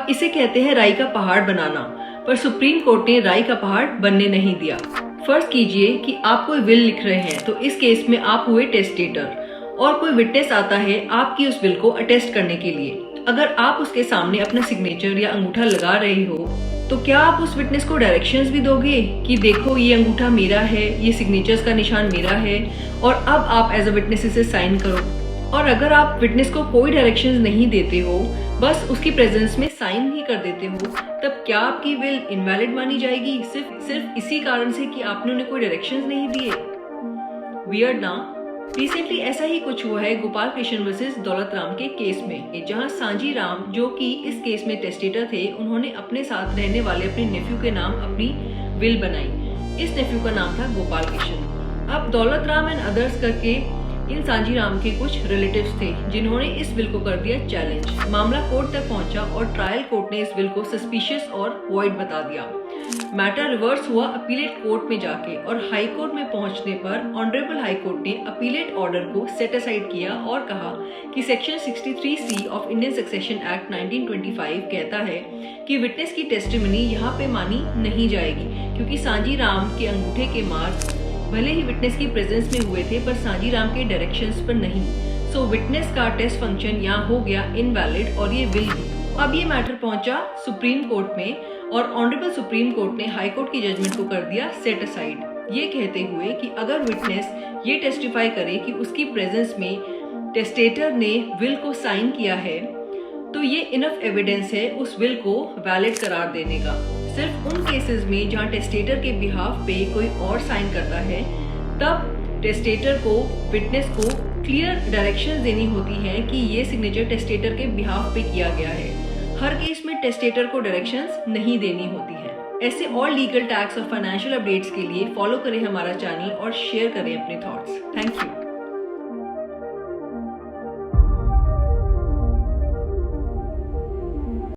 इसे कहते हैं राई का पहाड़ बनाना, पर सुप्रीम कोर्ट ने राई का पहाड़ बनने नहीं दिया। फर्ज कीजिए कि आप कोई विल लिख रहे हैं, तो इस केस में आप हुए टेस्टेटर और कोई विटनेस आता है आपकी उस विल को अटेस्ट करने के लिए। अगर आप उसके सामने अपना सिग्नेचर या अंगूठा लगा रहे हो, तो क्या आप उस विटनेस को डायरेक्शंस भी दोगे कि देखो ये अंगूठा मेरा है, ये सिग्नेचर्स का निशान मेरा है और अब आप एज अ विटनेस इसे साइन करो। और अगर आप विटनेस को कोई डायरेक्शंस नहीं देते हो, बस उसकी प्रेजेंस में साइन ही कर देते हो, तब क्या आपकी विल इनवैलिड मानी जाएगी सिर्फ इसी कारण से कि आपने उन्हें कोई डायरेक्शंस नहीं दिए? वियर्ड ना? रिसेंटली ऐसा ही कुछ हुआ है गोपाल कृष्ण वर्सेस दौलत राम के केस में, जहां सांजी राम, जो कि इस केस में टेस्टेटर थे, उन्होंने अपने साथ रहने वाले अपने नेफ्यू के नाम अपनी विल बनाई। इस नेफ्यू का नाम था गोपाल कृष्ण। अब दौलत राम एंड अदर्स करके इन सांजी राम के कुछ रिलेटिव्स थे जिन्होंने इस विल को कर दिया चैलेंज। मामला कोर्ट तक पहुंचा और ट्रायल कोर्ट ने इस विल को सस्पिशियस और वॉइड बता दिया। मैटर रिवर्स हुआ अपीलेट कोर्ट में जाके, और हाई कोर्ट में पहुंचने पर ऑनरेबल हाई कोर्ट ने अपीलेट ऑर्डर को सेट असाइड किया और कहा कि section 63C of Indian succession act 1925 कहता है कि विटनेस की टेस्टिमनी यहाँ पे मानी नहीं जाएगी, क्योंकि सांजी राम के अंगूठे के मार्क भले ही विटनेस की प्रेजेंस में हुए थे, पर सांजी राम के डायरेक्शंस पर नहीं। सो विटनेस का टेस्ट फंक्शन यहाँ हो गया इनवैलिड और ये विल भी। अब ये मैटर पहुंचा सुप्रीम कोर्ट में और ऑनरेबल सुप्रीम कोर्ट ने हाई कोर्ट की जजमेंट को कर दिया सेट असाइड, ये कहते हुए कि अगर विटनेस ये टेस्टिफाई करे कि उसकी प्रेजेंस में टेस्टेटर ने विल को साइन किया है, तो ये इनफ एविडेंस है उस विल को वैलिड करार देने का। सिर्फ उन केसेस में जहां टेस्टेटर के बिहाफ पे कोई और साइन करता है, तब टेस्टेटर को विटनेस को क्लियर डायरेक्शंस देनी होती है कि ये सिग्नेचर टेस्टेटर के बिहाफ पे किया गया है। हर केस में टेस्टेटर को डायरेक्शंस नहीं देनी होती है। ऐसे और लीगल टैक्स और फाइनेंशियल अपडेट्स के लिए फॉलो करें हमारा चैनल और शेयर करें अपने थॉट्स। Thank you.